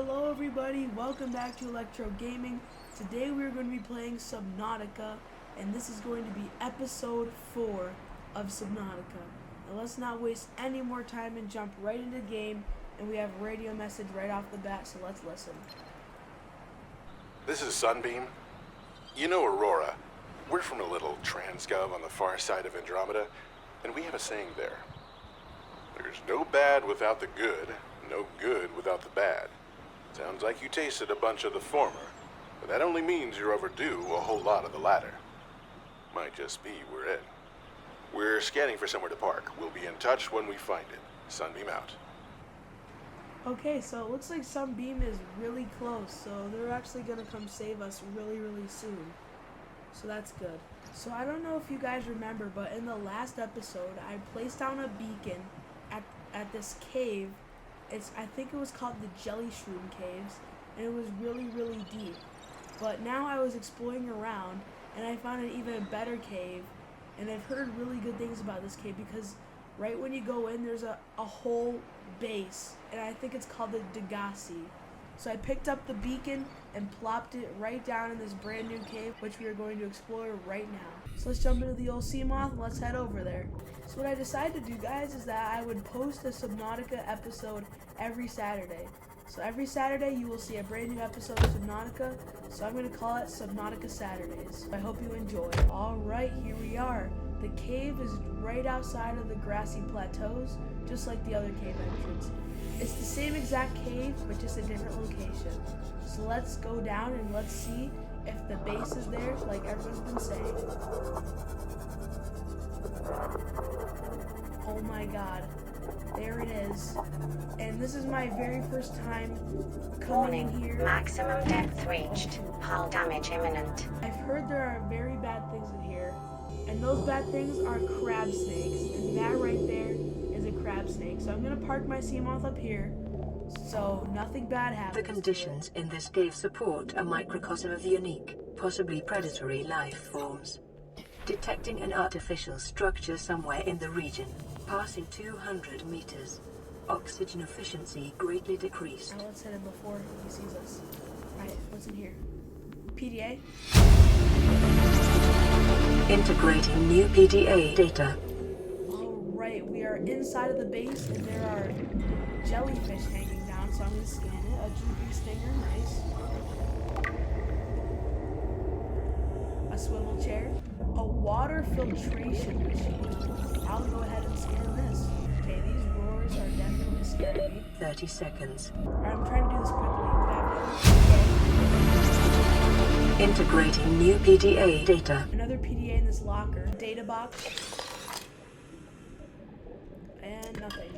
Hello everybody, welcome back to Electro-Gaming. Today we're going to be playing Subnautica, and this is going to be episode 4 of Subnautica. Now let's not waste any more time and jump right into the game, and we have a radio message right off the bat, so let's listen. This is Sunbeam. You know Aurora. We're from a little transgov on the far side of Andromeda, and we have a saying there. There's no bad without the good, no good without the bad. Sounds like you tasted a bunch of the former, but that only means you're overdue a whole lot of the latter. Might just be we're in. We're scanning for somewhere to park. We'll be in touch when we find it. Sunbeam out. Okay, so it looks like Sunbeam is really close, so they're actually going to come save us really soon. So that's good. So I don't know if you guys remember, but in the last episode, I placed down a beacon at this cave. I think it was called the Jelly Shroom caves, and it was really deep. But now I was exploring around, and I found an even better cave, and I've heard really good things about this cave because right when you go in, there's a whole base, and I think it's called the degasi. So I picked up the beacon and plopped it right down in this brand new cave, which we are going to explore right now. So let's jump into the old sea moth and let's head over there. So what I decided to do, guys, is that I would post a Subnautica episode every Saturday. So every Saturday you will see a brand new episode of Subnautica, so I'm going to call it Subnautica Saturdays. I hope you enjoy. Alright, here we are. The cave is right outside of the grassy plateaus, just like the other cave entrance. It's the same exact cave, but just a different location. So let's go down and let's see if the base is there, like everyone's been saying. Oh my god, there it is. And this is my very first time coming in here. Maximum depth reached. Hull damage imminent. I've heard there are very bad things in here, and those bad things are crab snakes, and that right there is a crab snake. So I'm gonna park my sea moth up here, so nothing bad happens. The conditions in this cave support a microcosm of unique, possibly predatory life forms. Detecting an artificial structure somewhere in the region, passing 200 meters. Oxygen efficiency greatly decreased. Now let's hit him before he sees us. Alright, what's in here? PDA? Integrating new PDA data. Alright, we are inside of the base and there are jellyfish hanging down, so I'm going to scan it. A droopy stinger, nice. A swivel chair. A water filtration machine. I'll go ahead and scan this. Okay, these roars are definitely scaring me. 30 seconds. Alright, I'm trying to do this quickly. Integrating new PDA data. Another PDA in this locker. Data box. And nothing.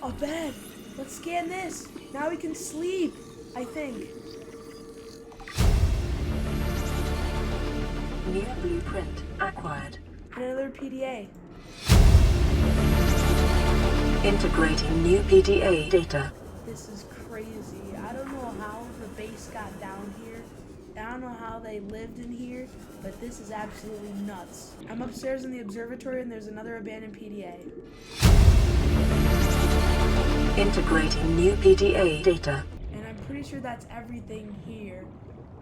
A bed! Let's scan this! Now we can sleep, I think. New blueprint acquired. And another PDA. Integrating new PDA data. This is crazy. I don't know how the base got down here. I don't know how they lived in here, but this is absolutely nuts. I'm upstairs in the observatory and there's another abandoned PDA. Integrating new PDA data. And I'm pretty sure that's everything here.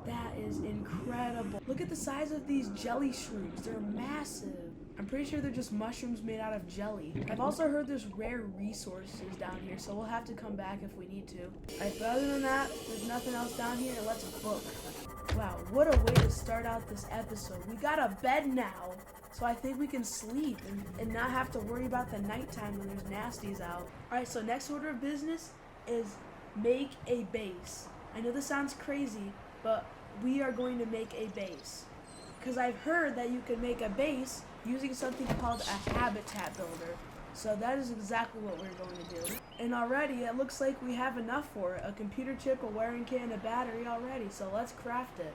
That is incredible. Look at the size of these jelly shrooms. They're massive. I'm pretty sure they're just mushrooms made out of jelly. I've also heard there's rare resources down here, so we'll have to come back if we need to. Alright, but other than that, there's nothing else down here. Let's book. Wow, what a way to start out this episode. We got a bed now, so I think we can sleep and not have to worry about the nighttime when there's nasties out. Alright, so next order of business is make a base. I know this sounds crazy, but we are going to make a base. Because I've heard that you can make a base using something called a habitat builder. So that is exactly what we're going to do. And already it looks like we have enough for it. A computer chip, a wiring kit, and a battery already. So let's craft it.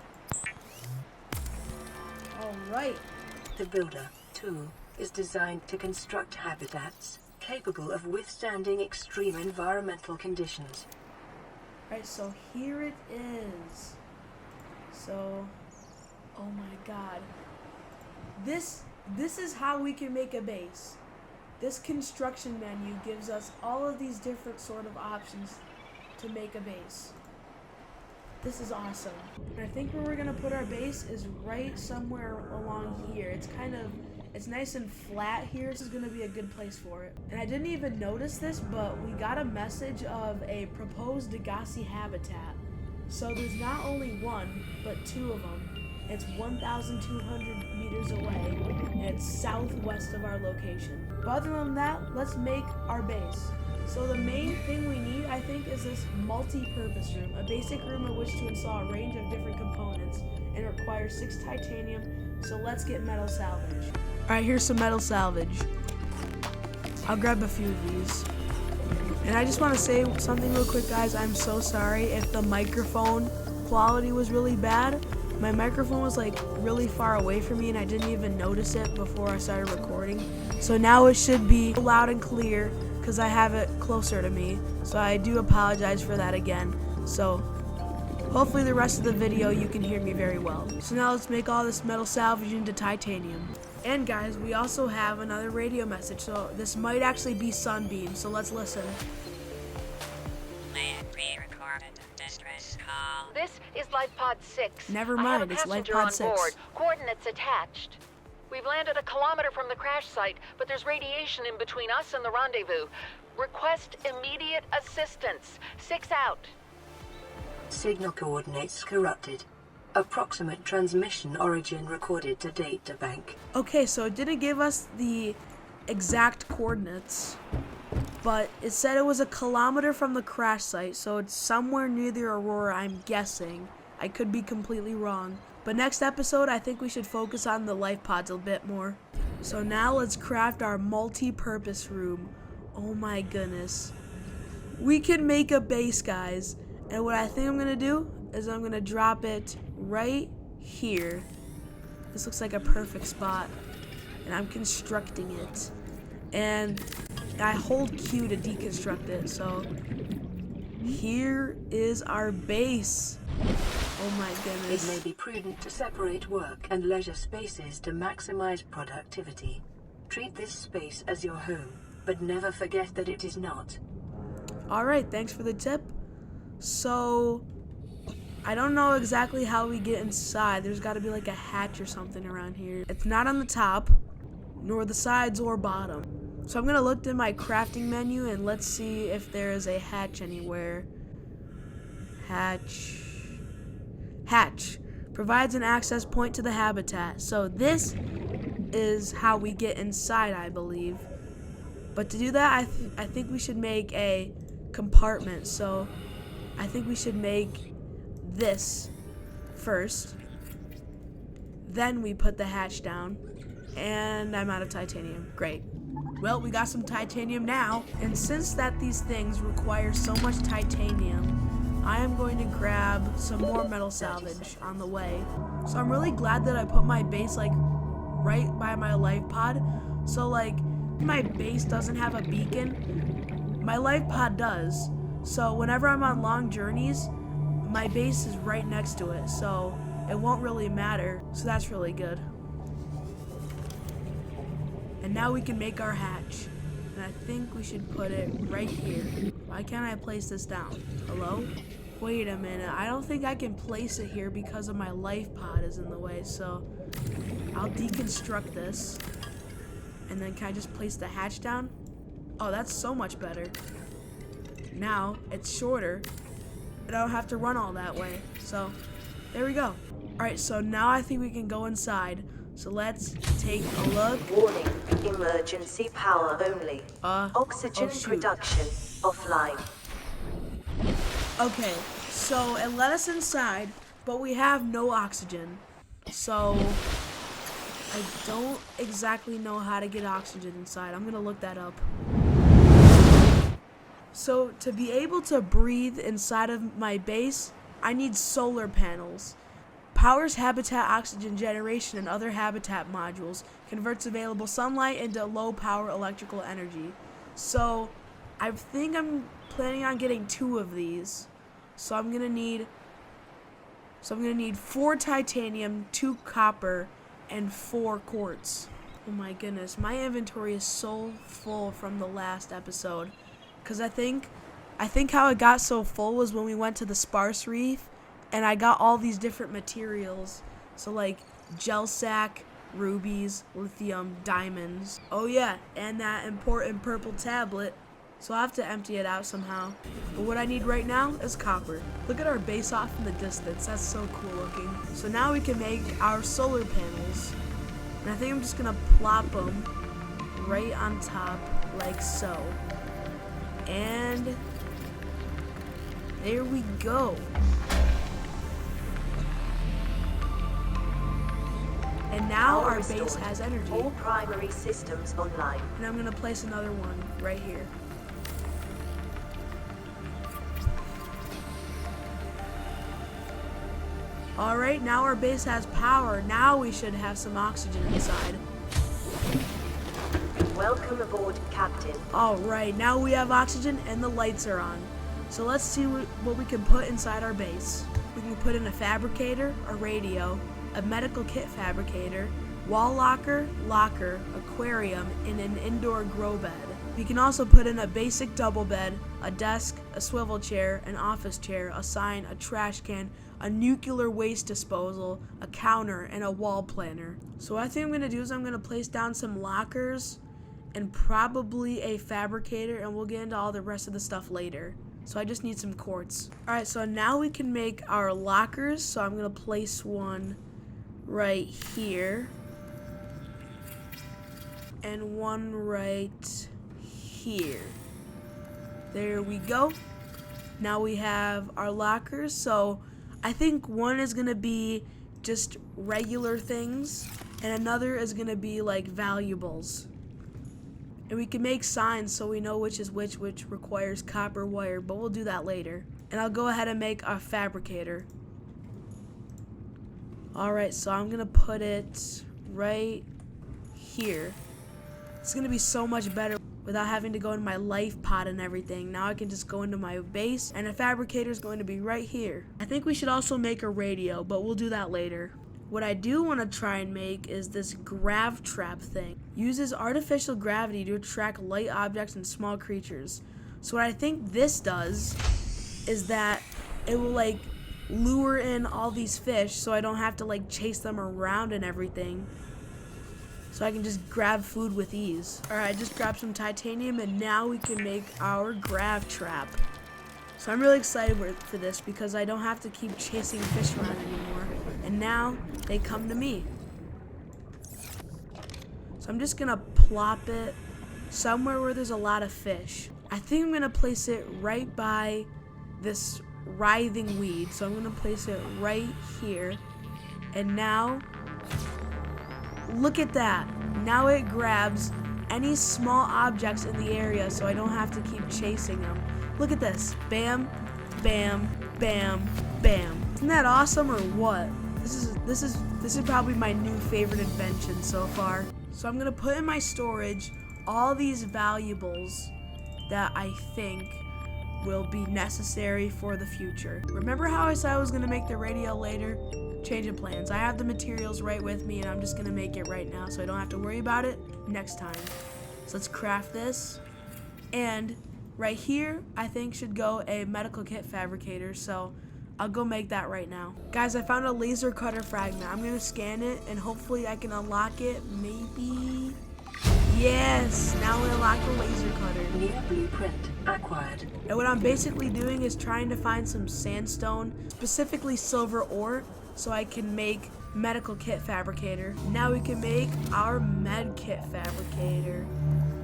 Alright. The Builder tool is designed to construct habitats capable of withstanding extreme environmental conditions. Alright, so here it is. So, oh my god. This is how we can make a base. This construction menu gives us all of these different sort of options to make a base. This is awesome. And I think where we're gonna put our base is right somewhere along here. It's nice and flat here. This is gonna be a good place for it. And I didn't even notice this, but we got a message of a proposed degasi habitat. So there's not only one, but two of them. It's 1,200 meters away, and it's southwest of our location. But other than that, let's make our base. So the main thing we need, I think, is this multi-purpose room, a basic room in which to install a range of different components, and it requires 6 titanium, so let's get metal salvage. Alright, here's some metal salvage. I'll grab a few of these. And I just want to say something real quick, guys. I'm so sorry if the microphone quality was really bad. My microphone was like really far away from me and I didn't even notice it before I started recording. So now it should be loud and clear because I have it closer to me. So I do apologize for that again. So hopefully the rest of the video you can hear me very well. So now let's make all this metal salvage into titanium. And guys, we also have another radio message. So this might actually be Sunbeam. So let's listen. This is Life Pod 6. Never I have mind, a it's Life passenger Pod on 6. board. Coordinates attached. We've landed a kilometer from the crash site, but there's radiation in between us and the rendezvous. Request immediate assistance. 6 out. Signal coordinates corrupted. Approximate transmission origin recorded to data bank. Okay, so it didn't give us the exact coordinates, but it said it was a kilometer from the crash site, so it's somewhere near the Aurora, I'm guessing. I could be completely wrong. But next episode, I think we should focus on the life pods a bit more. So now let's craft our multi-purpose room. Oh my goodness. We can make a base, guys. And what I think I'm going to do is I'm going to drop it right here. This looks like a perfect spot. And I'm constructing it. And I hold Q to deconstruct it. So here is our base. Oh my goodness. It may be prudent to separate work and leisure spaces to maximize productivity. Treat this space as your home, but never forget that it is not. Alright, thanks for the tip. So, I don't know exactly how we get inside. There's got to be like a hatch or something around here. It's not on the top, nor the sides or bottom. So I'm going to look in my crafting menu and let's see if there is a hatch anywhere. Hatch. Provides an access point to the habitat. So this is how we get inside, I believe. But to do that, I think we should make a compartment. So I think we should make this first. Then we put the hatch down. And I'm out of titanium. Great. Well, we got some titanium now. And since that these things require so much titanium, I am going to grab some more metal salvage on the way. So I'm really glad that I put my base like right by my life pod. So like my base doesn't have a beacon, my life pod does. So whenever I'm on long journeys, my base is right next to it. So it won't really matter. So that's really good. And now we can make our hatch. And I think we should put it right here. Why can't I place this down? Hello? Wait a minute. I don't think I can place it here because of my life pod is in the way. So I'll deconstruct this. And then can I just place the hatch down? Oh, that's so much better. Now it's shorter. I don't have to run all that way. So there we go. Alright, so now I think we can go inside. So let's take a look. Warning, emergency power only. Oxygen production offline. Okay, so it let us inside, but we have no oxygen. So I don't exactly know how to get oxygen inside. I'm gonna look that up. So to be able to breathe inside of my base, I need solar panels. Powers habitat oxygen generation and other habitat modules. Converts available sunlight into low power electrical energy. So I think I'm planning on getting 2 of these. So I'm gonna need 4 titanium, 2 copper, and 4 quartz. Oh my goodness, my inventory is so full from the last episode. Because I think I think how it got so full was when we went to the sparse reef and I got all these different materials. So like gel sack, rubies, lithium, diamonds. Oh yeah, and that important purple tablet. So I'll have to empty it out somehow. But what I need right now is copper. Look at our base off in the distance. That's so cool looking. So now we can make our solar panels. And I think I'm just gonna plop them right on top like so. And there we go. And now our base has energy. All primary systems online. And I'm gonna place another one right here. Alright, now our base has power. Now we should have some oxygen inside. Welcome aboard, Captain. Alright, now we have oxygen and the lights are on. So let's see what we can put inside our base. We can put in a fabricator, a radio, a medical kit fabricator, wall locker, aquarium, and an indoor grow bed. We can also put in a basic double bed, a desk, a swivel chair, an office chair, a sign, a trash can, a nuclear waste disposal, a counter, and a wall planner. So what I think I'm going to do is I'm going to place down some lockers and probably a fabricator, and we'll get into all the rest of the stuff later. So I just need some quartz. Alright, so now we can make our lockers. So I'm going to place one right here and one right here. There we go. Now we have our lockers. So I think one is gonna be just regular things and another is gonna be like valuables. And we can make signs so we know which is which requires copper wire, but we'll do that later. And I'll go ahead and make a fabricator. Alright, so I'm gonna put it right here. It's gonna be so much better without having to go into my life pod and everything. Now I can just go into my base, and a fabricator is going to be right here. I think we should also make a radio, but we'll do that later. What I do want to try and make is this grav trap thing. Uses artificial gravity to attract light objects and small creatures. So what I think this does is that it will like lure in all these fish so I don't have to like chase them around and everything. So I can just grab food with ease. Alright, I just grabbed some titanium and now we can make our grav trap. So I'm really excited for this because I don't have to keep chasing fish around anymore. And now they come to me. So I'm just gonna plop it somewhere where there's a lot of fish. I think I'm gonna place it right by this writhing weed. So I'm gonna place it right here. And now, look at that. Now it grabs any small objects in the area so I don't have to keep chasing them. Look at this. Bam, bam, bam, bam. Isn't that awesome or what? This is probably my new favorite invention so far. So I'm gonna put in my storage all these valuables that I think will be necessary for the future. Remember how I said I was gonna make the radio later? Change of plans. I have the materials right with me and I'm just gonna make it right now so I don't have to worry about it next time. So let's craft this. And right here, I think should go a medical kit fabricator, so I'll go make that right now. Guys, I found a laser cutter fragment. I'm gonna scan it and hopefully I can unlock it, maybe. Yes, now we unlock the laser cutter. New blueprint acquired. And what I'm basically doing is trying to find some sandstone, specifically silver ore, so I can make medical kit fabricator. Now we can make our med kit fabricator.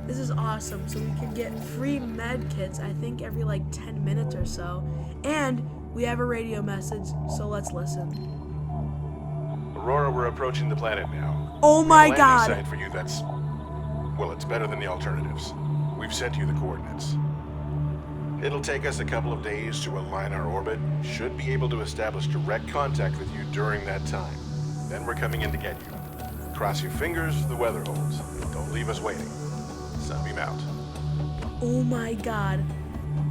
This is awesome. So we can get free med kits, I think every like 10 minutes or so. And we have a radio message, so let's listen. Aurora, we're approaching the planet now. Oh my There's a God. landing site for you that's, well, it's better than the alternatives. We've sent you the coordinates. It'll take us a couple of days to align our orbit. Should be able to establish direct contact with you during that time. Then we're coming in to get you. Cross your fingers, the weather holds. Don't leave us waiting. Sunbeam out. Oh my God.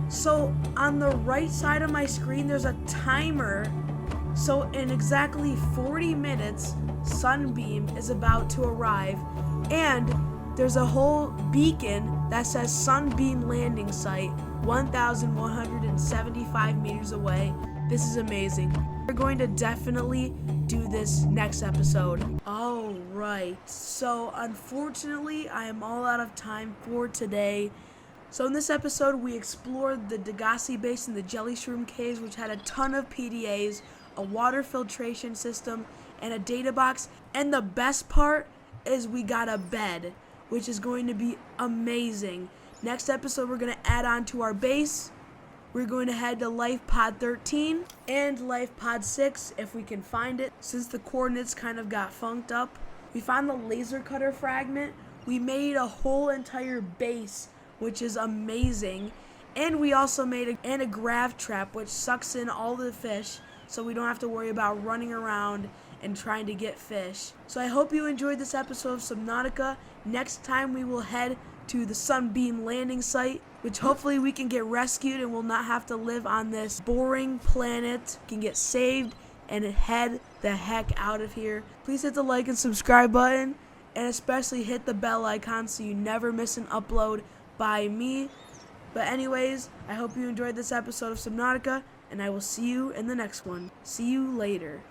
So on the right side of my screen, there's a timer. So in exactly 40 minutes, Sunbeam is about to arrive. And there's a whole beacon that says Sunbeam Landing Site, 1,175 meters away. This is amazing. We're going to definitely do this next episode. Alright, so unfortunately I am all out of time for today. So in this episode we explored the Degasi base and the Jelly Shroom caves, which had a ton of PDAs, a water filtration system, and a data box. And the best part is we got a bed, which is going to be amazing. Next episode we're going to add on to our base. We're going to head to Life Pod 13 and Life Pod 6 if we can find it, since the coordinates kind of got funked up. We found the laser cutter fragment. We made a whole entire base, which is amazing. And we also made a grav trap, which sucks in all the fish, so we don't have to worry about running around and trying to get fish. So I hope you enjoyed this episode of Subnautica. Next time we will head to the Sunbeam Landing Site, which hopefully we can get rescued and will not have to live on this boring planet. Can get saved and head the heck out of here. Please hit the like and subscribe button, and especially hit the bell icon so you never miss an upload by me. But anyways, I hope you enjoyed this episode of Subnautica, and I will see you in the next one. See you later.